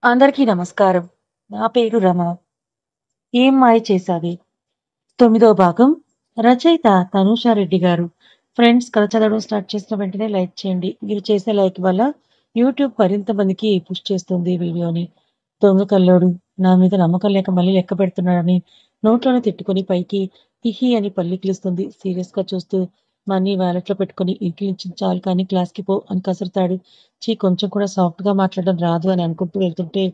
అందరికీ నమస్కారం. నా పేరు రమ. ఏం మాయ చేశావే 9వ భాగం. రచయిత తనూషా రెడ్డి గారు. ఫ్రెండ్స్, కథ చదవడం స్టార్ట్ చేసిన వెంటనే లైక్ చేయండి. మీరు చేసే లైక్ వల్ల యూట్యూబ్ మరింత మందికి పుష్ చేస్తుంది వీడియోని. దొంగ కల్లోడు నా మీద నమ్మకం లేక మళ్ళీ లెక్క పెడుతున్నాడని నోట్లోనే తిట్టుకొని పైకి హిహి అని పల్లికిలిస్తుంది. సీరియస్‌గా చూస్తూ మనీ వాలెట్‌లో పెట్టుకొని ఇంకిలించిన చాలు కానీ క్లాస్‌కి పో అని కసురుతాడు. కొంచెం కూడా సాఫ్ట్‌గా మాట్లాడడం రాదు అని అనుకుంటూ వెళ్తుంటే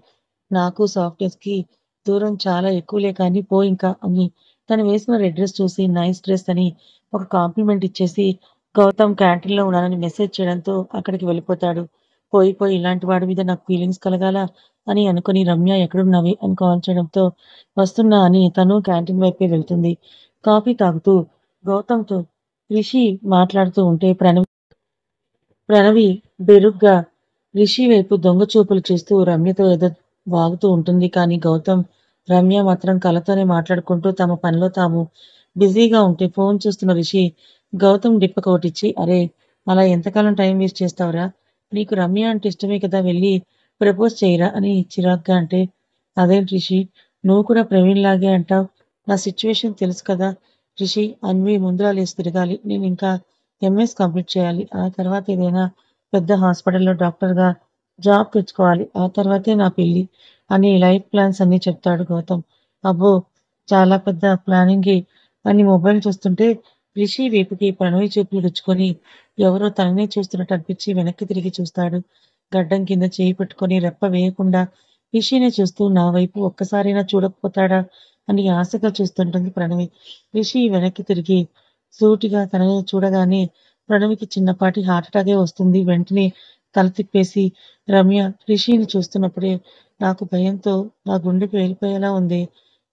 నాకు సాఫ్ట్‌నెస్‌కి దూరం చాలా ఎక్కువలే కానీ పో ఇంకా అని తను వేసుకున్న రెడ్ డ్రెస్ చూసి నైస్ డ్రెస్ అని ఒక కాంప్లిమెంట్ ఇచ్చేసి గౌతమ్ క్యాంటీన్‌లో ఉన్నానని మెసేజ్ చేయడంతో అక్కడికి వెళ్ళిపోతాడు. పోయి పోయి ఇలాంటి వాడి మీద నాకు ఫీలింగ్స్ కలగాలా అని అనుకుని రమ్య ఎక్కడున్నావే అని కాల్ చేయడంతో వస్తున్నా అని తను క్యాంటీన్ వైపే వెళ్తుంది. కాఫీ తాగుతూ గౌతమ్‌తో రిషి మాట్లాడుతూ ఉంటే ప్రణవి బెరుగ్గా రిషి వైపు దొంగ చూపులు చూస్తూ రమ్యతో ఏదో వాగుతూ ఉంటుంది. కానీ గౌతమ్, రమ్య మాత్రం కళ్ళతోనే మాట్లాడుకుంటూ తమ పనిలో తాము బిజీగా ఉంటే ఫోన్ చూస్తున్న రిషి గౌతమ్ డిప్పకొకటిచ్చి, "అరేయ్! అలా ఎంతకాలం టైం వేస్ట్ చేస్తావురా? నీకు రమ్య అంటే ఇష్టమే కదా! వెళ్లి ప్రపోజ్ చెయ్యిరా" అని చిరాగ్గా అంటే, "అదేంటి రిషి, నువ్వు కూడా ప్రవీణ్ లాగే అంటావు? నా సిట్యుయేషన్ తెలుసు కదా రిషి. అన్వి ముందర లేచి తిరగాలి. నేనింకా ఎంఎస్ కంప్లీట్ చేయాలి. ఆ తర్వాత ఏదైనా పెద్ద హాస్పిటల్‌లో డాక్టర్‌గా జాబ్ తెచ్చుకోవాలి. ఆ తర్వాతే నా పెళ్లి" అని లైఫ్ ప్లాన్స్ అన్నీ చెప్తాడు గౌతమ్. అబ్బో! చాలా పెద్ద ప్లానింగే అని మొబైల్ చూస్తుంటే రిషి వీపుకి ప్రణవి చూపులు గుచ్చుకొని ఎవరో తననే చూస్తున్నట్టు అనిపించి వెనక్కి తిరిగి చూస్తాడు. గడ్డం కింద చేయి పెట్టుకొని రెప్ప వేయకుండా రిషినే చూస్తూ నా వైపు ఒక్కసారైనా చూడకపోతాడా అని ఆశగా చూస్తుంటుంది ప్రణవి. రిషి వెనక్కి తిరిగి సూటిగా తనని చూడగానే ప్రణవికి చిన్నపాటి హార్ట్ అటాకే వస్తుంది. వెంటనే తల తిప్పేసి రమ్య రిషిని చూస్తున్నప్పుడే నాకు భయంతో నా గుండె పేలిపోయేలా ఉంది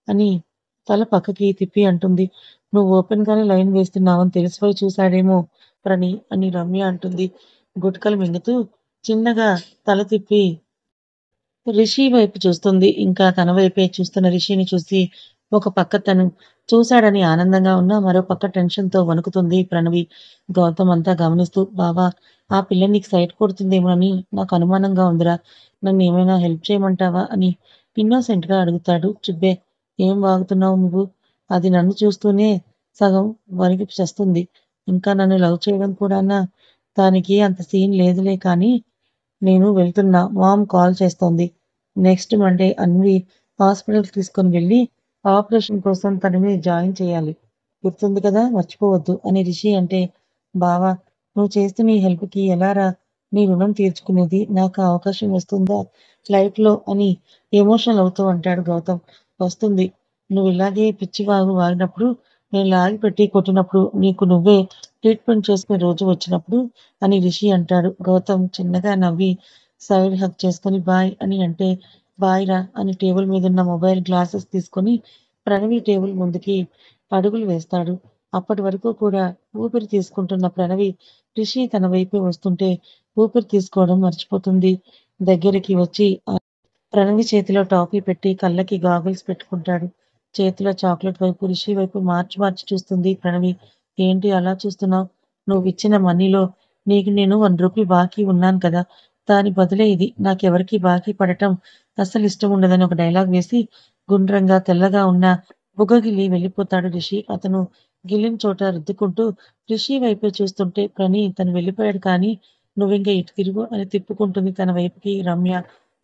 అని తల పక్కకి తిప్పి అంటుంది. "నువ్వు ఓపెన్‌గానే లైన్ వేస్తున్నావని తెలిసిపోయి చూసాడేమో ప్రణి" అని రమ్య అంటుంది. గుటకలు మింగుతూ చిన్నగా తల తిప్పి రిషి వైపు చూస్తుంది. ఇంకా తన వైపే చూస్తున్న రిషిని చూసి ఒక పక్క తను చూశాడని ఆనందంగా ఉన్నా, మరో పక్క టెన్షన్‌తో వణుకుతుంది ప్రణవి. గౌతమ్ అంతా గమనిస్తూ, "బావా, ఆ పిల్ల నీకు సైట్ కొడుతుందేమోనని నాకు అనుమానంగా ఉందిరా. నన్నేమైనా హెల్ప్ చేయమంటావా?" అని ఇన్నోసెంట్‌గా అడుగుతాడు. "చుబ్బే! ఏం వాగుతున్నావు నువ్వు? అది నన్ను చూస్తూనే సగం వణికి చస్తుంది. ఇంకా నన్ను లవ్ చేయడం కూడానా? దానికి అంత సీన్ లేదులే కానీ నేను వెళ్తున్నా. మామ్ కాల్ చేస్తోంది. నెక్స్ట్ మండే అన్వి హాస్పిటల్‌కి తీసుకొని వెళ్లి ఆపరేషన్ కోసం తనని జాయిన్ చేయాలి. గుర్తుంది కదా! మర్చిపోవద్దు" అని రిషి అంటే, "బావా, నువ్వు చేస్తున్న ఈ హెల్ప్‌కి ఎలారా నీ రుణం తీర్చుకునేది? నాకు ఆ అవకాశం వస్తుందా లైఫ్‌లో" అని ఎమోషనల్ అవుతూ అంటాడు గౌతమ్. "వస్తుంది. నువ్వు ఇలాగే పిచ్చి వాగినప్పుడు, నేను లాగిపెట్టి కొట్టినప్పుడు, నీకు నువ్వే ట్రీట్మెంట్ చేసుకునే రోజు వచ్చినప్పుడు" అని రిషి అంటాడు. గౌతమ్ చిన్నగా నవ్వి సైడ్ హగ్ చేసుకొని బాయ్ అని అంటే, "బాయ్ రా" అని టేబుల్ మీదున్న మొబైల్ గ్లాసెస్ తీసుకొని ప్రణవి టేబుల్ ముందుకి అడుగులు వేస్తాడు. అప్పటి వరకు కూడా ఊపిరి తీసుకుంటున్న ప్రణవి రిషి తన వైపే వస్తుంటే ఊపిరి తీసుకోవడం మర్చిపోతుంది. దగ్గరికి వచ్చి ప్రణవి చేతిలో టాఫీ పెట్టి కళ్ళకి గాగుల్స్ పెట్టుకుంటాడు. చేతిలో చాక్లెట్ వైపు రిషి వైపు మార్చి మార్చి చూస్తుంది ప్రణవి. "ఏంటి అలా చూస్తున్నావు? నువ్విచ్చిన మనీలో నీకు నేను ₹1 బాకీ ఉన్నాను కదా! దాని బదులే ఇది. నాకెవరికీ బాకీ పడటం అస్సలిష్టం ఉండదని" ఒక డైలాగ్ వేసి గుండ్రంగా తెల్లగా ఉన్న బుగ్గగిల్లి వెళ్ళిపోతాడు రిషి. అతను గిల్లిన చోట రుద్దుకుంటూ రిషి వైపే చూస్తుంటే తను వెళ్ళిపోయాడు కానీ నువ్వింక ఇటు తిరుగు అని తిప్పుకుంటుంది తన వైపుకి రమ్య.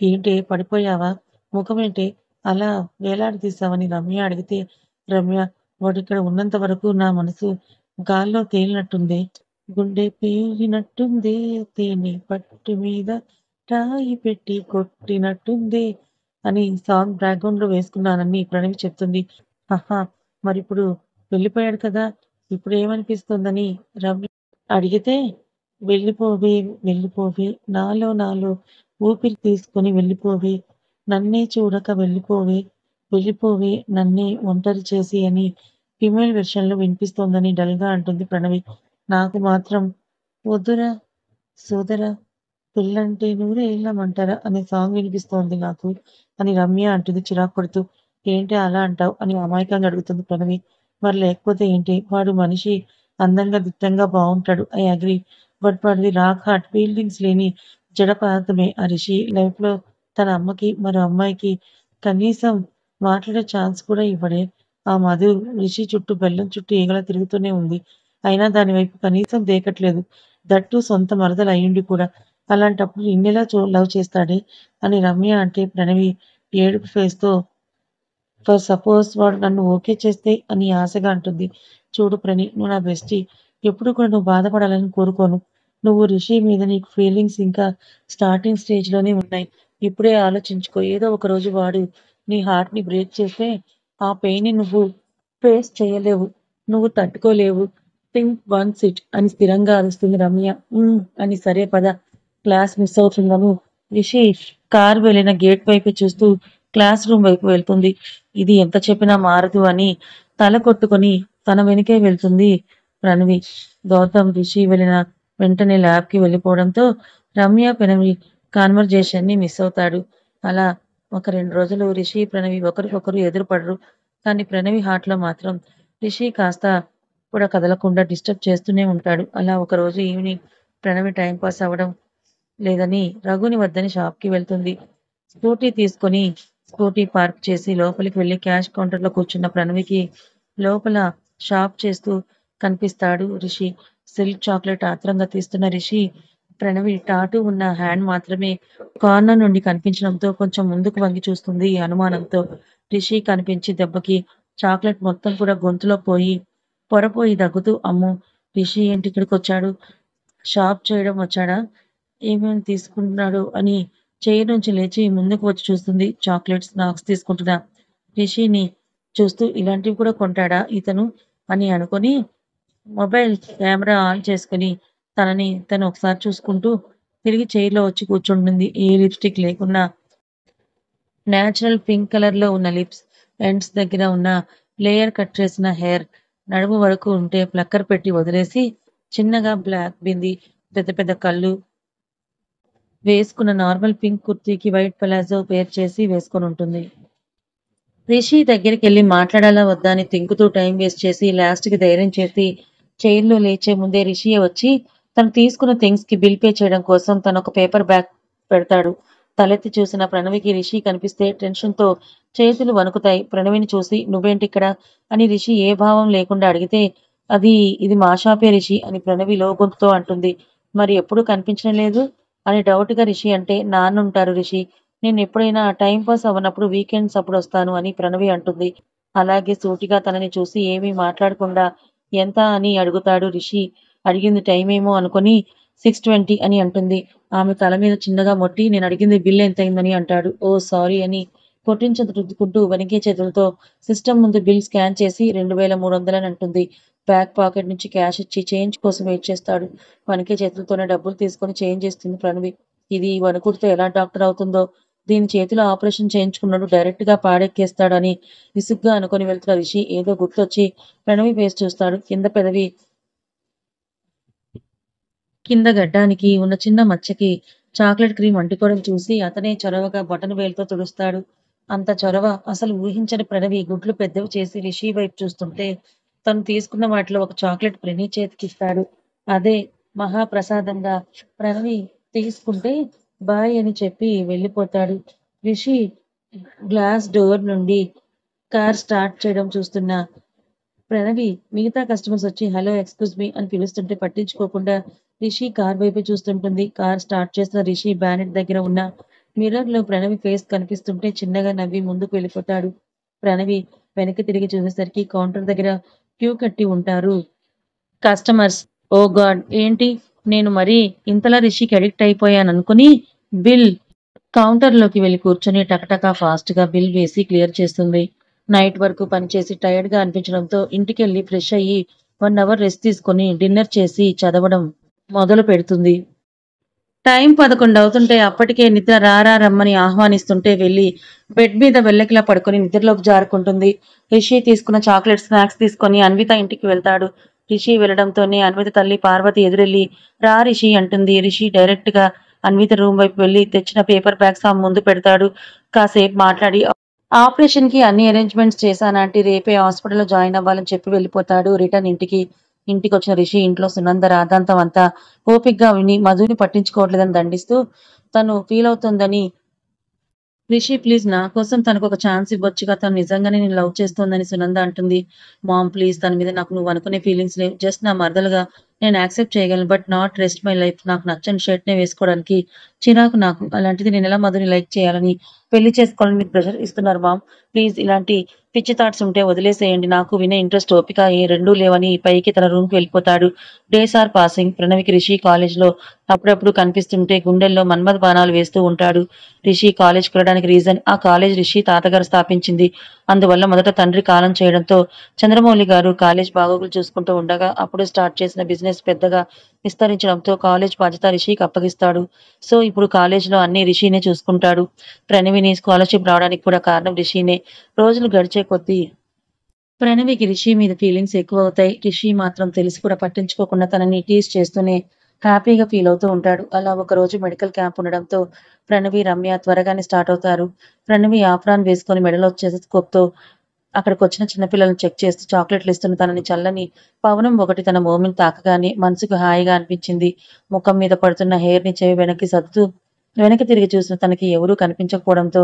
"ఏంటే పడిపోయావా? ముఖమేంటే అలా వేలాడదీశావని" రమ్య అడిగితే, "రమ్య, వాడిక్కడ ఉన్నంత వరకు నా మనసు గాల్లో తేలినట్టుందే, గుండె పేలినట్టుందే, తేనె పట్టు మీద రాయి పెట్టి కొట్టినట్టుందే" అని సాంగ్ బ్యాక్‌గ్రౌండ్‌లో వేసుకున్నానని ప్రణవి చెప్తుంది. "ఆహా! మరిప్పుడు వెళ్ళిపోయాడు కదా! ఇప్పుడేమనిపిస్తోందని" రమ్య అడిగితే, "వెళ్ళిపోవే, వెళ్ళిపోవే, నాలో నాలో ఊపిరి తీసుకొని వెళ్ళిపోవే, నన్నే చూడక వెళ్ళిపోవే, వెళ్ళిపోవే నన్నే ఒంటరి చేసి" అని ఫీమేల్ వెర్షన్‌లో వినిపిస్తోందని డల్‌గా అంటుంది ప్రణవి. నాకు మాత్రం "వద్దురా సోదరా, పెళ్ళంటే నూరేళ్ల మంటరా" అనే సాంగ్ వినిపిస్తోంది నాకు అని రమ్య అంటుంది చిరాకు పడుతూ. "ఏంటే అలా అంటావు" అని అమాయకంగా అడుగుతుంది ప్రణవి. "మరి లేకపోతే ఏంటి? వాడు మనిషి అందంగా, దిట్టంగా బావుంటాడు. I agree. బట్ వాడిది రాక్ హార్ట్, ఫీలింగ్స్ లేని జడ పదార్థమే ఆ రిషి. లైఫ్‌లో తన అమ్మకి, మరో అమ్మాయికి కనీసం మాట్లాడే ఛాన్స్ కూడా ఇవ్వడే. ఆ మధు రిషి చుట్టూ బెల్లం చుట్టూ ఈగలా తిరుగుతూనే ఉంది. అయినా దాని వైపు కనీసం దేకట్లేదు. దట్ టూ సొంత మరదలు అయ్యుండి కూడా. అలాంటప్పుడు నిన్నెలా లవ్ చేస్తాడే అని రమ్య అంటే ప్రణవి ఏడుపు ఫేస్‌తో ఫర్ సపోజ్ వాడు నన్ను ఓకే చేస్తే అని ఆశగా అంటుంది. చూడు ప్రణయ్, నువ్వు నా బెస్టీ. ఎప్పుడు కూడా నువ్వు బాధపడాలని కోరుకోను. నువ్వు రిషి మీద నీకు ఫీలింగ్స్ ఇంకా స్టార్టింగ్ స్టేజ్‌లోనే ఉన్నాయి. ఇప్పుడే ఆలోచించుకో. ఏదో ఒక రోజు వాడు నీ హార్ట్‌ని బ్రేక్ చేస్తే ఆ పెయిన్‌ని నువ్వు ఫేస్ చేయలేవు. నువ్వు తట్టుకోలేవు. థింక్ వన్స్ ఇట్ అని స్థిరంగా అరుస్తుంది రమ్య. అని సరే పద. క్లాస్ మిస్ అవుతుందను రిషి కారు వెళ్ళిన గేట్ వైపు చూస్తూ క్లాస్ రూమ్ వైపు వెళ్తుంది. ఇది ఎంత చెప్పినా మారదు అని తల కొట్టుకొని తన వెనుకే వెళ్తుంది ప్రణవి. గౌతమ్ రిషి వెళ్ళిన వెంటనే ల్యాబ్‌కి వెళ్ళిపోవడంతో రమ్య, ప్రణవి కాన్వర్జేషన్‌ని మిస్ అవుతాడు. అలా ఒక 2 రోజులు రిషి, ప్రణవి ఒకరికొకరు ఎదురుపడరు. కానీ ప్రణవి హార్ట్‌లో మాత్రం రిషి కాస్త కూడా కదలకుండా డిస్టర్బ్ చేస్తూనే ఉంటాడు. అలా ఒకరోజు ఈవినింగ్ ప్రణవి టైం పాస్ అవ్వడం లేదని రఘుని వద్దని షాప్‌కి వెళ్తుంది. స్కూటీ తీసుకొని స్కూటీ పార్క్ చేసి లోపలికి వెళ్లి క్యాష్ కౌంటర్‌లో కూర్చున్న ప్రణవికి లోపల షాప్ చేస్తూ కనిపిస్తాడు రిషి. సిల్క్ చాక్లెట్ ఆత్రంగా తీస్తున్న రిషి ప్రణవి టాటూ ఉన్న హ్యాండ్ మాత్రమే కార్నర్ నుండి కనిపించడంతో కొంచెం ముందుకు వంగి చూస్తుంది అనుమానంతో. రిషి కనిపించి దెబ్బకి చాక్లెట్ మొత్తం కూడా గొంతులో పోయి పొరపోయి దగ్గుతూ అమ్మో! రిషి ఏంటి ఇక్కడికొచ్చాడు? షాప్ చేయడం వచ్చాడా? ఏమేమి తీసుకుంటున్నాడు అని చైర్ నుంచి లేచి ముందుకు వచ్చి చూస్తుంది. చాక్లెట్స్, స్నాక్స్ తీసుకుంటున్న రిషిని చూస్తూ ఇలాంటివి కూడా కొంటాడా ఇతను అని అనుకొని మొబైల్ కెమెరా ఆన్ చేసుకొని తనని తను ఒకసారి చూసుకుంటూ తిరిగి చైర్‌లో వచ్చి కూర్చుంటుంది. ఏ లిప్‌స్టిక్ లేకున్నా నేచురల్ పింక్ కలర్‌లో ఉన్న లిప్స్, ఎండ్స్ దగ్గర ఉన్న లేయర్ కట్ చేసిన హెయిర్, నడుము వరకు ఉంటే ప్లక్కర్ పెట్టి వదిలేసి చిన్నగా బ్లాక్ బింది, పెద్ద పెద్ద కళ్ళు వేసుకున్న నార్మల్ పింక్ కుర్తీకి వైట్ పలాజో పేర్ చేసి వేసుకొనుంటుంది. రిషి దగ్గరికెళ్ళి మాట్లాడాలా వద్దా అని తింకుతూ టైం వేస్ట్ చేసి లాస్ట్‌కి ధైర్యం చేసి చైర్‌లో లేచే ముందే రిషియే వచ్చి తను తీసుకున్న థింగ్స్‌కి బిల్ పే చేయడం కోసం తనొక పేపర్ బ్యాగ్ పెడతాడు. తలెత్తి చూసిన ప్రణవికి రిషి కనిపిస్తే టెన్షన్‌తో చేతులు వణుకుతాయి. ప్రణవిని చూసి నువ్వేంటిక్కడ అని రిషి ఏ భావం లేకుండా అడిగితే ఇది మా షాపే రిషి అని ప్రణవి లో గొంతుతో అంటుంది. మరి ఎప్పుడూ కనిపించడం లేదు అని డౌట్‌గా రిషి అంటే నాన్నుంటారు రిషి. నేనెప్పుడైనా టైం పాస్ అవ్వనప్పుడు వీకెండ్స్ అప్పుడొస్తాను అని ప్రణవి అంటుంది. అలాగే సూటిగా తనని చూసి ఏమీ మాట్లాడకుండా ఎంత అని అడుగుతాడు రిషి. అడిగింది టైమేమో అనుకొని 6:20 అని అంటుంది. ఆమె తల మీద చిన్నగా మొట్టి నేనడిగింది బిల్ ఎంతయిందని అంటాడు. ఓహ్! సారీ అని పొట్టించ రుద్దుకుంటూ వణికే చేతులతో సిస్టమ్ ముందు బిల్ స్కాన్ చేసి 2300 అని అంటుంది. బ్యాక్ పాకెట్ నుంచి క్యాష్ ఇచ్చి చేంజ్ కోసం వెయిట్ చేస్తాడు. వణికే చేతులతోనే డబ్బులు తీసుకొని చేంజ్ ఇస్తుంది ప్రణవి. ఇది వణుకుడుతో ఎలా డాక్టర్ అవుతుందో, దీని చేతిలో ఆపరేషన్ చేయించుకున్నాడు డైరెక్ట్‌గా పాడెక్కేస్తాడని విసుగ్గా అనుకొని వెళ్తున్న రిషి ఏదో గుర్తొచ్చి ప్రణవి ఫేస్ చూస్తాడు. కింద గడ్డానికి ఉన్న చిన్న మచ్చకి చాక్లెట్ క్రీమ్ అంటుకోవడం చూసి అతనే చొరవగా బటన్ వేలుతో తుడుస్తాడు. అంత చొరవ అసలు ఊహించని ప్రణవి గుడ్లు పెద్దవి చేసి రిషి వైపు చూస్తుంటే తను తీసుకున్న వాటిలో ఒక చాక్లెట్ ప్రణయ్ చేతికిస్తాడు. అదే మహాప్రసాదంగా ప్రణవి తీసుకుంటే బాయ్ అని చెప్పి వెళ్ళిపోతాడు. రిషి గ్లాస్ డోర్ నుండి కార్ స్టార్ట్ చేయడం చూస్తున్న ప్రణవి మిగతా కస్టమర్స్ వచ్చి హలో ఎక్స్క్యూజ్ మీ అని పిలుస్తుంటే పట్టించుకోకుండా రిషి కార్ వైపే చూస్తుంటుంది. కార్ స్టార్ట్ చేసిన రిషి బ్యానెట్ దగ్గర ఉన్న మిర్రర్ లో ప్రణవి ఫేస్ కనిపిస్తుంటే చిన్నగా నవ్వి ముందుకు వెళ్ళిపోతాడు. ప్రణవి వెనక్కి తిరిగి చూసేసరికి కౌంటర్ దగ్గర క్యూ కట్టి ఉంటారు కస్టమర్స్. ఓ గాడ్, ఏంటి నేను మరీ ఇంతలా రిషికి అడిక్ట్ అయిపోయాననుకుని బిల్ కౌంటర్‌లోకి వెళ్లి కూర్చొని టకటకా ఫాస్ట్‌గా బిల్ వేసి క్లియర్ చేస్తుంది. నైట్ వరకు పనిచేసి టైర్డ్‌గా అనిపించడంతో ఇంటికెళ్లి ఫ్రెష్ అయ్యి 1 అవర్ రెస్ట్ తీసుకొని డిన్నర్ చేసి చదవడం మొదలుపెడుతుంది. టైం 11 అవుతుంటే అప్పటికే నిద్ర రమ్మని ఆహ్వానిస్తుంటే వెళ్లి బెడ్ మీద వెల్లకిలా పడుకొని నిద్రలోకి జారుకుంటుంది. రిషి తీసుకున్న చాక్లెట్, స్నాక్స్ తీసుకొని అన్విత ఇంటికి వెళ్తాడు. రిషి వెళ్లడంతోనే అన్విత తల్లి పార్వతి ఎదురెళ్లి రా రిషి అంటుంది. రిషి డైరెక్ట్‌గా అన్విత రూమ్ వైపు వెళ్లి తెచ్చిన పేపర్ బ్యాగ్స్ ఆమె ముందు పెడతాడు. కాసేపు మాట్లాడి ఆపరేషన్‌కి అన్ని అరేంజ్‌మెంట్స్ చేశానాంటీ. రేపే హాస్పిటల్‌లో జాయిన్ అవ్వాలని చెప్పి వెళ్ళిపోతాడు రిటర్న్ ఇంటికి. ఇంటికొచ్చిన రిషి ఇంట్లో సునంద రాద్ధాంతం అంతా ఓపిగ్గా విని మధుని పట్టించుకోవట్లేదని దండిస్తూ తను ఫీల్ అవుతోందని రిషి ప్లీజ్ నా కోసం తనకొక ఛాన్స్ ఇవ్వొచ్చుగా. తను నిజంగానే నిన్ను లవ్ చేస్తోందని సునంద అంటుంది. మామ్ ప్లీజ్ తన మీద నాకు నువ్వు అనుకునే ఫీలింగ్స్ లేవు. జస్ట్ నా మరదలుగా నేను యాక్సెప్ట్ చేయగలను. But not rest my life. నాకు నచ్చని షర్ట్‌నే వేసుకోవడానికి చిరాకు నాకు. అలాంటిది నేనెలా మధుని లైక్ చేయాలని, పెళ్లి చేసుకోవాలని మీకు ప్రెషర్ ఇస్తున్నారు మామ్. ప్లీజ్ ఇలాంటి పిచ్చి థాట్స్ ఉంటే వదిలేసేయండి. నాకు వినే ఇంట్రెస్ట్, ఓపిక రెండూ లేవని పైకి తన రూమ్‌కి వెళ్ళిపోతాడు. Days are passing. ప్రణవికి రిషి కాలేజ్‌లో అప్పుడప్పుడు కనిపిస్తుంటే గుండెల్లో మన్మథ బాణాలు వేస్తూ ఉంటాడు. రిషి కాలేజ్‌కి వెళ్ళడానికి రీజన్ ఆ కాలేజ్ రిషి తాతగారు స్థాపించింది. అందువల్ల మొదట తండ్రి కాలం చేయడంతో చంద్రమౌళి గారు కాలేజ్ బాగోగులు చూసుకుంటూ ఉండగా అప్పుడే స్టార్ట్ చేసిన బిజినెస్ పెద్దగా విస్తరించడంతో కాలేజ్ బాధ్యత రిషికి అప్పగిస్తాడు. సో ఇప్పుడు కాలేజ్‌లో అన్నీ రిషినే చూసుకుంటాడు. ప్రణవిని స్కాలర్‌షిప్ రావడానికి కూడా కారణం రిషినే. రోజులు గడిచే కొద్దీ ప్రణవికి రిషి మీద ఫీలింగ్స్ ఎక్కువవుతాయి. రిషి మాత్రం తెలిసి కూడా పట్టించుకోకుండా తనని టీజ్ చేస్తూనే హ్యాపీగా ఫీల్ అవుతూ ఉంటాడు. అలా ఒకరోజు మెడికల్ క్యాంప్ ఉండడంతో ప్రణవి, రమ్య త్వరగానే స్టార్ట్ అవుతారు. ప్రణవి ఆఫ్రాన్ వేసుకొని మెడలో స్టెతస్కోప్‌తో అక్కడికొచ్చిన చిన్నపిల్లల్ని చెక్ చేస్తూ చాక్లెట్లు ఇస్తున్న తనని చల్లని పవనం ఒకటి తన మోముని తాకగానే మనసుకు హాయిగా అనిపించింది. ముఖం మీద పడుతున్న హెయిర్‌ని చెవి వెనక్కి సర్దుతూ వెనక్కి తిరిగి చూసిన తనకి ఎవరూ కనిపించకపోవడంతో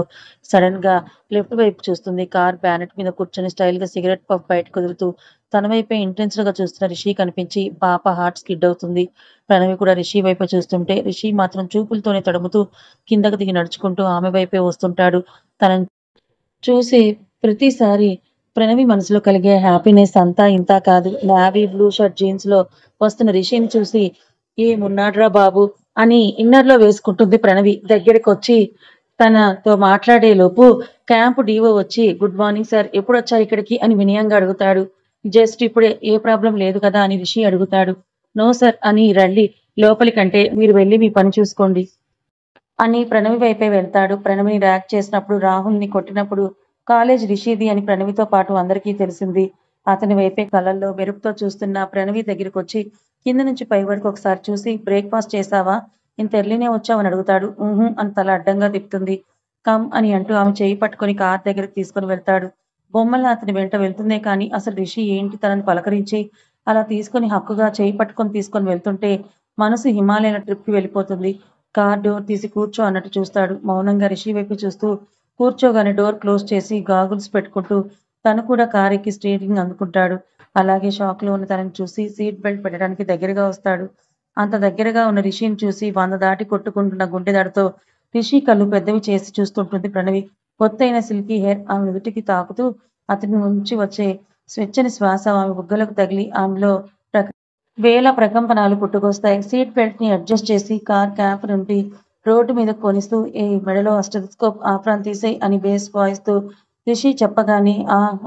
సడెన్‌గా లెఫ్ట్ వైపు చూస్తుంది. కార్ బ్యానెట్ మీద కూర్చొని స్టైల్‌గా సిగరెట్ పఫ్ బయటకు వదులుతూ తన వైపే ఇంటెన్స్‌గా చూస్తున్న రిషి కనిపించి పాప హార్ట్ స్కిడ్ అవుతుంది. ప్రణవి కూడా రిషి వైపే చూస్తుంటే రిషి మాత్రం చూపులతోనే తడుముతూ కిందకు దిగి నడుచుకుంటూ ఆమె వైపే వస్తుంటాడు. తనని చూసి ప్రతిసారి ప్రణవి మనసులో కలిగే హ్యాపీనెస్ అంతా ఇంతా కాదు. నావీ బ్లూ షర్ట్ జీన్స్‌లో వస్తున్న రిషిని చూసి ఏమున్నాడ్రా బాబు అని ఇన్నర్‌లో వేసుకుంటుంది ప్రణవి. దగ్గరికొచ్చి తనతో మాట్లాడేలోపు క్యాంప్ డీఓ వచ్చి గుడ్ మార్నింగ్ సార్ ఎప్పుడొచ్చారు ఇక్కడికి అని వినయంగా అడుగుతాడు. జస్ట్ ఇప్పుడే ఏ ప్రాబ్లమ్ లేదు కదా అని రిషి అడుగుతాడు. నో సార్ అని రండి లోపలికంటే మీరు వెళ్లి మీ పని చూసుకోండి. అని ప్రణవి వైపే వెళ్తాడు. ప్రణవిని ర్యాగ్ చేసినప్పుడు, రాహుల్‌ని కొట్టినప్పుడు కాలేజ్ రిషిది అని ప్రణవితో పాటు అందరికీ తెలిసింది. అతని వైపే కళ్ళల్లో మెరుపుతో చూస్తున్న ప్రణవి దగ్గరికొచ్చి కింద నుంచి పై వరకు ఒకసారి చూసి బ్రేక్‌ఫాస్ట్ చేశావా? ఇంత ఎర్లీనే వచ్చావని అడుగుతాడు. హుహు అని తల అడ్డంగా తిప్పుతుంది. కమ్ అని అంటూ ఆమె చెయ్యి పట్టుకొని కారు దగ్గరికి తీసుకొని వెళ్తాడు. బొమ్మలా అతని వెంట వెళ్తుందే కానీ అసలు రిషి ఏంటి తనని పలకరించి అలా తీసుకొని హక్కుగా చెయ్యి పట్టుకొని తీసుకొని వెళ్తుంటే మనసు హిమాలయాల ట్రిప్‌కి వెళ్ళిపోతుంది. కార్ డోర్ తీసి కూర్చో అన్నట్టు చూస్తాడు. మౌనంగా రిషి వైపు చూస్తూ కూర్చోగానే డోర్ క్లోజ్ చేసి గాగుల్స్ పెట్టుకుంటూ తను కూడా కార్ ఎక్కి స్టీరింగ్ అందుకుంటాడు. అలాగే షాక్‌లో ఉన్న తనని చూసి సీట్ బెల్ట్ పెట్టడానికి దగ్గరగా వస్తాడు. అంత దగ్గరగా ఉన్న రిషిని చూసి 100 దాటి కొట్టుకుంటున్న గుండె దడతో రిషి కళ్ళు పెద్దవి చేసి చూస్తుంటుంది ప్రణవి. ఒత్తైన సిల్కీ హెయిర్ ఆమె నుదుటికి తాకుతూ అతని నుంచి వచ్చే స్వెచ్చని శ్వాస ఆమె బుగ్గలకు తగిలి ఆమెలో వేల ప్రకంపనాలు పుట్టుకొస్తాయి. సీట్ బెల్ట్‌ని అడ్జస్ట్ చేసి కార్ క్యాంప్ నుండి రోడ్డు మీదకు పోనిస్తూ మెడలో ఆ స్టెతస్కోప్ ఆఫ్రాన్ తీసేయ్ అని బేస్ వాయిస్‌తో రిషి చెప్పగానే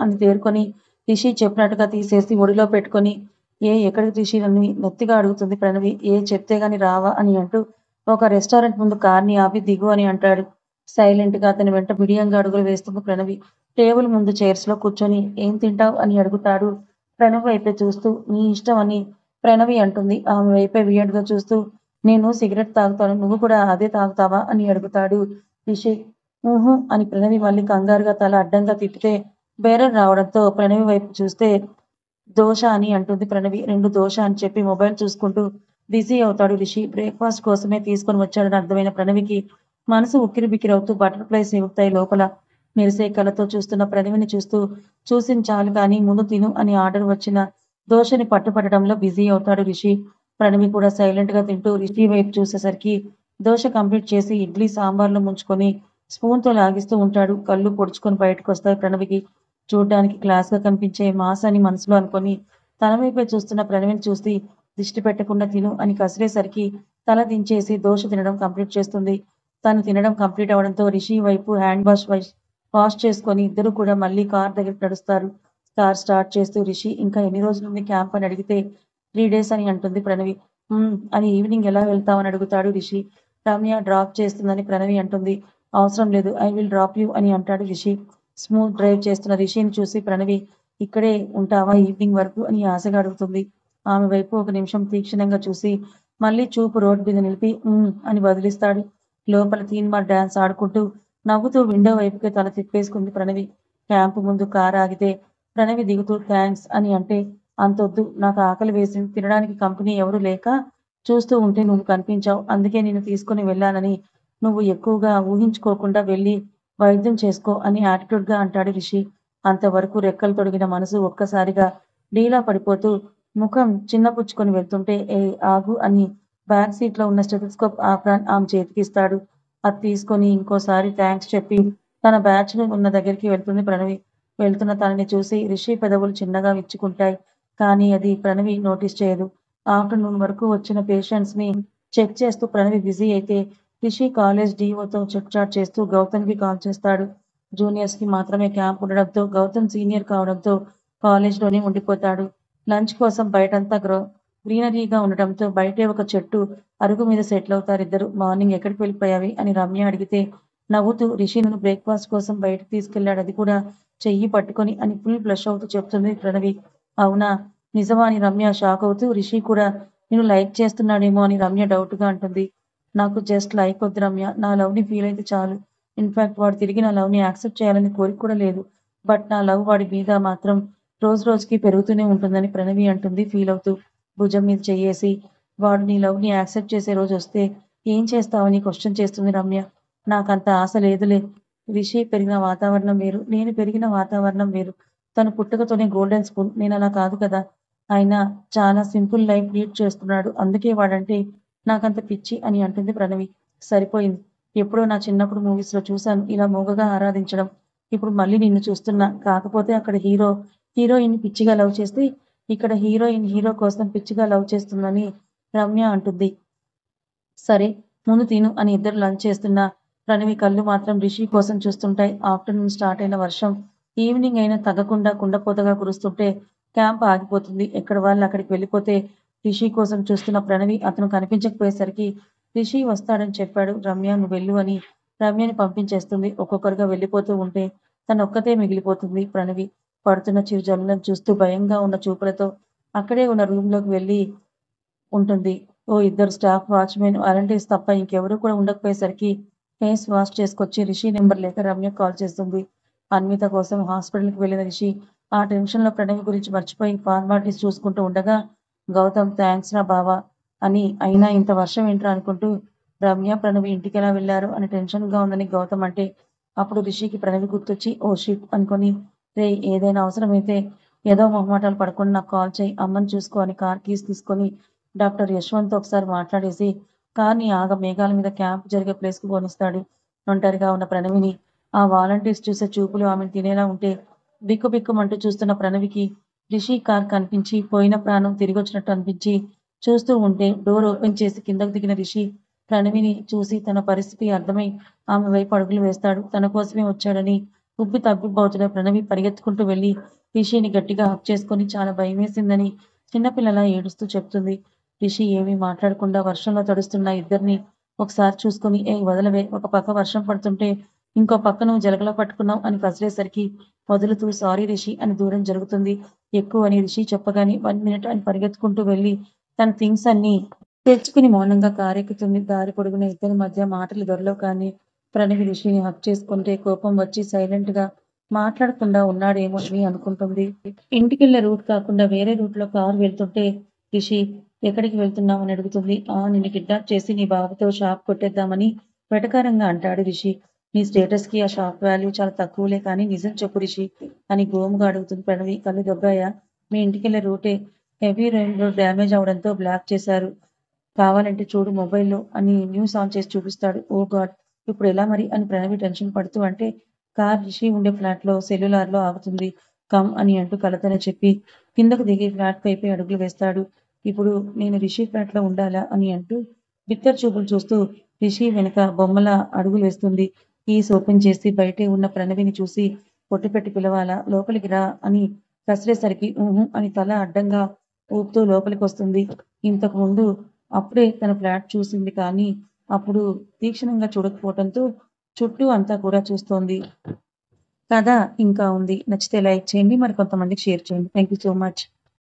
అని తేరుకొని రిషి చెప్పినట్టుగా తీసేసి ఒడిలో పెట్టుకొని ఎక్కడికి రిషి అని నెత్తిగా అడుగుతుంది ప్రణవి. చెప్తే గాని రావా అని అంటూ ఒక రెస్టారెంట్ ముందు కార్‌ని ఆపి దిగు అని అంటాడు. సైలెంట్‌గా అతని వెంట బిడియంగా అడుగులు వేస్తుంది ప్రణవి. టేబుల్ ముందు చైర్స్‌లో కూర్చొని ఏం తింటావ్ అని అడుగుతాడు. ప్రణవి వైపే చూస్తూ నీ ఇష్టం అని ప్రణవి అంటుంది. ఆమె వైపే వియర్డ్‌గా చూస్తూ నేను సిగరెట్ తాగుతాను. నువ్వు కూడా అదే తాగుతావా? అని అడుగుతాడు రిషి. ఊహూ అని ప్రణవి మళ్ళీ కంగారుగా తల అడ్డంగా తిప్పితే బేరర్ రావడంతో ప్రణవి వైపు చూస్తే దోశ అని అంటుంది ప్రణవి. 2 దోశ అని చెప్పి మొబైల్ చూసుకుంటూ బిజీ అవుతాడు రిషి. బ్రేక్‌ఫాస్ట్ కోసమే తీసుకొని వచ్చాడని అర్థమైన ప్రణవికి మనసు ఉక్కిరిబిక్కిరవుతూ బటర్‌ఫ్లైస్ ఎగురుతాయి లోపల. మెరిసే కళ్ళతో చూస్తున్న ప్రణవిని చూస్తూ చూసింది చాలు కానీ ముందు తిను అని ఆర్డర్ వచ్చిన దోశని పట్టుపట్టడంలో బిజీ అవుతాడు రిషి. ప్రణవి కూడా సైలెంట్‌గా తింటూ రిషి వైపు చూసేసరికి దోశ కంప్లీట్ చేసి ఇడ్లీ సాంబార్‌లో ముంచుకొని స్పూన్‌తో లాగిస్తూ ఉంటాడు. కళ్ళు పొడుచుకొని బయటకొస్తాయి ప్రణవికి. చూడ్డానికి క్లాస్‌గా కనిపించే మాస్ అని మనసులో అనుకొని తన వైపే చూస్తున్న ప్రణవిని చూసి దిష్టి పెట్టకుండా తిను అని కసిరేసరికి తల దించేసి దోశ తినడం కంప్లీట్ చేస్తుంది. తను తినడం కంప్లీట్ అవ్వడంతో రిషి వైపు హ్యాండ్ వాష్ చేసుకొని ఇద్దరూ కూడా మళ్ళీ కార్ దగ్గరికి నడుస్తారు. కార్ స్టార్ట్ చేస్తూ రిషి ఇంకా ఎన్ని రోజులుంది క్యాంప్ అని అడిగితే 3 డేస్ అని అంటుంది ప్రణవి. అని ఈవినింగ్ ఎలా వెళ్తావని అడుగుతాడు రిషి. రమ్య డ్రాప్ చేస్తుందని ప్రణవి అంటుంది. అవసరం లేదు. ఐ విల్ డ్రాప్ యూ అని అంటాడు రిషి. స్మూత్ డ్రైవ్ చేస్తున్న రిషిని చూసి ప్రణవి ఇక్కడే ఉంటావా ఈవినింగ్ వరకు అని ఆశగా అడుగుతుంది. ఆమె వైపు ఒక నిమిషం తీక్షణంగా చూసి మళ్ళీ చూపు రోడ్ మీద నిలిపి అని బదిలిస్తాడు. లోపల తీన్మార్ డాన్స్ ఆడుకుంటూ నవ్వుతూ విండో వైపుకి తల తిప్పేసుకుంది ప్రణవి. క్యాంపు ముందు కారు ఆగితే ప్రణవి దిగుతూ థాంక్స్ అని అంటే అంతొద్దు నాకు ఆకలి వేసింది. తినడానికి కంపెనీ ఎవరూ లేక చూస్తూ ఉంటే నువ్వు కనిపించావు. అందుకే నిన్ను తీసుకొని వెళ్ళానని నువ్వు ఎక్కువగా ఊహించుకోకుండా వెళ్ళి వైద్యం చేసుకో అని యాటిట్యూడ్‌గా అంటాడు రిషి. అంతవరకు రెక్కలు తొడిగిన మనసు ఒక్కసారిగా డీలా పడిపోతూ ముఖం చిన్నబుచ్చుకొని వెళ్తుంటే ఏయ్ ఆగు అని బ్యాక్ సీట్‌లో ఉన్న స్టెథోస్కోప్ ఆమె చేతికిస్తాడు. అది తీసుకొని ఇంకోసారి థాంక్స్ చెప్పి తన బ్యాచ్‌లో ఉన్న దగ్గరికి వెళ్తుంది ప్రణవి. వెళ్తున్న తనని చూసి రిషి పెదవులు చిన్నగా విచ్చుకుంటాయి. కానీ అది ప్రణవి నోటీస్ చేయదు. ఆఫ్టర్‌నూన్ వరకు వచ్చిన పేషెంట్స్‌ని చెక్ చేస్తూ ప్రణవి బిజీ అయితే రిషి కాలేజ్ డీఓతో చిట్ చాట్ చేస్తూ గౌతమ్‌కి కాల్ చేస్తాడు. జూనియర్స్‌కి మాత్రమే క్యాంప్ ఉండడంతో గౌతమ్ సీనియర్ కావడంతో కాలేజ్‌లోనే ఉండిపోతాడు. లంచ్ కోసం బయటంతా గ్రీనరీగా ఉండటంతో బయటే ఒక చెట్టు అరుగు మీద సెటిల్ అవుతారిద్దరు. మార్నింగ్ ఎక్కడికి వెళ్ళిపోయావి అని రమ్య అడిగితే నవ్వుతూ రిషి నన్ను బ్రేక్‌ఫాస్ట్ కోసం బయటకి తీసుకెళ్ళాడు. అది కూడా చెయ్యి పట్టుకొని అని ఫుల్ బ్లష్ అవుతూ చెప్తుంది ప్రణవి. అవునా? నిజమా? అని రమ్య షాక్ అవుతూ రిషి కూడా నిన్ను లైక్ చేస్తున్నాడేమో అని రమ్య డౌట్‌గా అంటుంది. నాకు జస్ట్ లైక్ వద్దు రమ్య. నా లవ్‌ని ఫీల్ అయితే చాలు. ఇన్‌ఫాక్ట్ వాడు తిరిగి నా లవ్‌ని యాక్సెప్ట్ చేయాలని కోరిక కూడా లేదు. బట్ నా లవ్ వాడి మీద మాత్రం రోజు రోజుకి పెరుగుతూనే ఉంటుందని ప్రణవి అంటుంది ఫీల్ అవుతూ. భుజం మీద చెయ్యేసి వాడు నీ లవ్‌ని యాక్సెప్ట్ చేసే రోజొస్తే ఏం చేస్తావని క్వెషన్ చేస్తుంది రమ్య. నాకంత ఆశ లేదులే. రిషి పెరిగిన వాతావరణం వేరు. నేను పెరిగిన వాతావరణం వేరు. తను పుట్టుకతోనే గోల్డెన్ స్పూన్. నేనలా కాదు కదా! అయినా చాలా సింపుల్ లైఫ్ లీడ్ చేస్తున్నాడు. అందుకే వాడంటే నాకంత పిచ్చి అని అంటుంది ప్రణవి. సరిపోయింది. ఎప్పుడో నా చిన్నప్పుడు మూవీస్‌లో చూశాను ఇలా మూగగా ఆరాధించడం. ఇప్పుడు మళ్ళీ నిన్ను చూస్తున్నా. కాకపోతే అక్కడ హీరో హీరోయిన్‌ని పిచ్చిగా లవ్ చేస్తే, ఇక్కడ హీరోయిన్ హీరో కోసం పిచ్చిగా లవ్ చేస్తుందని రమ్య అంటుంది. సరే ముందు తిను అని ఇద్దరు లంచ్ చేస్తున్నా ప్రణవి కళ్ళు మాత్రం రిషి కోసం చూస్తుంటాయి. ఆఫ్టర్‌నూన్ స్టార్ట్ అయిన వర్షం ఈవినింగ్ అయినా తగ్గకుండా కుండపోతగా కురుస్తుంటే క్యాంప్ ఆగిపోతుంది. ఎక్కడి వాళ్ళు అక్కడికి వెళ్ళిపోతే రిషి కోసం చూస్తున్న ప్రణవి అతను కనిపించకపోయేసరికి రిషి వస్తాడని చెప్పాడు. రమ్య నువ్వెళ్ళు అని రమ్యని పంపించేస్తుంది. ఒక్కొక్కరుగా వెళ్ళిపోతూ ఉంటే తనొక్కతే మిగిలిపోతుంది. ప్రణవి పడుతున్న చిరు జల్లులను చూస్తూ భయంగా ఉన్న చూపులతో అక్కడే ఉన్న రూమ్‌లోకి వెళ్ళి ఉంటుంది. ఓ ఇద్దరు స్టాఫ్ వాచ్‌మెన్, వాలంటీర్స్ తప్ప ఇంకెవరూ కూడా ఉండకపోయేసరికి ఫేస్ వాష్ చేసుకొచ్చి రిషి నెంబర్ లేక రమ్యకు కాల్ చేస్తుంది. అన్విత కోసం హాస్పిటల్‌కి వెళ్ళిన రిషి ఆ టెన్షన్‌లో ప్రణవి గురించి మర్చిపోయి ఫార్మాలిటీస్ చూసుకుంటూ ఉండగా గౌతమ్ థాంక్స్ రా బావ అని అయినా ఇంత వర్షం ఏంట్రా అనుకుంటూ రమ్య, ప్రణవి ఇంటికెలా వెళ్లారు అని టెన్షన్‌గా ఉందని గౌతమ్ అంటే అప్పుడు రిషికి ప్రణవి గుర్తొచ్చి ఓ షిట్ అనుకొని రేయ్ ఏదైనా అవసరమైతే ఏదో మొహమాటాలు పడకుండా నాకు కాల్ చెయ్యి. అమ్మని చూసుకో అని కార్ కీస్ తీసుకొని డాక్టర్ యశ్వంత్‌తో ఒకసారి మాట్లాడేసి కార్‌ని మేఘాల మీద క్యాంప్ జరిగే ప్లేస్‌కి పోనిస్తాడు. ఒంటరిగా ఉన్న ప్రణవిని ఆ వాలంటీర్స్ చూసే చూపులు ఆమెను తినేలా ఉంటే బిక్కుబిక్కుమంటూ చూస్తున్న ప్రణవికి రిషి కార్ కనిపించి పోయిన ప్రాణం తిరిగొచ్చినట్టు అనిపించి చూస్తూ ఉంటే డోర్ ఓపెన్ చేసి కిందకు దిగిన రిషి ప్రణవిని చూసి తన పరిస్థితి అర్థమై ఆమె వైపు అడుగులు వేస్తాడు. తన కోసమే వచ్చాడని ఉబ్బి తబ్బిబ్బవుతున్న ప్రణవి పరిగెత్తుకుంటూ వెళ్లి రిషిని గట్టిగా హగ్ చేసుకొని చాలా భయమేసిందని చిన్నపిల్లలా ఏడుస్తూ చెప్తుంది. రిషి ఏమీ మాట్లాడకుండా వర్షంలో తడుస్తున్న ఇద్దరిని ఒకసారి చూసుకొని ఏయ్ వదలవే ఒక పక్క వర్షం పడుతుంటే ఇంకో పక్క నువ్వు జలగలా పట్టుకున్నావు అని కసిరేసరికి వదులుతూ సారీ రిషి అని దూరం జరుగుతుంది. ఎక్కువని రిషి చెప్పగానే 1 మినిట్ అని పరిగెత్తుకుంటూ వెళ్ళి తన థింగ్స్ అన్నీ తెచ్చుకుని మౌనంగా కారెక్కుతుంది. దారి పొడుగునా ఇద్దరి మధ్య మాటలు దొరలవు కానీ ప్రణవి రిషిని హగ్ చేసుకుంటే కోపం వచ్చి సైలెంట్‌గా మాట్లాడకుండా ఉన్నాడేమో అని అనుకుంటుంది. ఇంటికెళ్ళే రూట్ కాకుండా వేరే రూట్‌లో కారు వెళ్తుంటే రిషి ఎక్కడికి వెళ్తున్నావు అని అడుగుతుంది. నిన్ను కిడ్నాప్ చేసి నీ బావతో షాప్ కొట్టేద్దామని వెటకారంగా అంటాడు రిషి. నీ స్టేటస్‌కి ఆ షాప్ వాల్యూ చాలా తక్కువలే కానీ నిజం చెప్పు రిషి అని గోముగా అడుగుతుంది ప్రణవి. కళ్ళు దొబ్బాయా? మీ ఇంటికెళ్ళే రూటే హెవీ రెయిన్‌లో డ్యామేజ్ అవ్వడంతో బ్లాక్ చేశారు. కావాలంటే చూడు మొబైల్‌లో అని న్యూస్ ఆన్ చేసి చూపిస్తాడు. ఓహ్ గాడ్! ఇప్పుడెలా మరి? అని ప్రణవి టెన్షన్ పడుతూ అంటే కార్ రిషి ఉండే ఫ్లాట్‌లో సెల్యులార్‌లో ఆగుతుంది. కమ్ అని అంటూ కలతనే చెప్పి కిందకు దిగి ఫ్లాట్ వైపే అడుగులు వేస్తాడు. ఇప్పుడు నేను రిషి ఫ్లాట్‌లో ఉండాలా? అని అంటూ బిత్తర చూపులు చూస్తూ రిషి వెనక బొమ్మలా అడుగులు వేస్తుంది. కీస్ ఓపెన్ చేసి బయటే ఉన్న ప్రణవిని చూసి బొట్టు పెట్టి పిలవాలా? లోపలికి రా అని కసిరేసరికి ఊహూ అని తల అడ్డంగా ఊపుతూ లోపలికొస్తుంది. ఇంతకుముందు అప్పుడే తన ఫ్లాట్ చూసింది కానీ అప్పుడు తీక్షణంగా చూడకపోవటంతో చుట్టూ అంతా కూడా చూస్తోంది. కథ ఇంకా ఉంది. నచ్చితే లైక్ చేయండి. మరి కొంతమందికి షేర్ చేయండి. Thank you so much.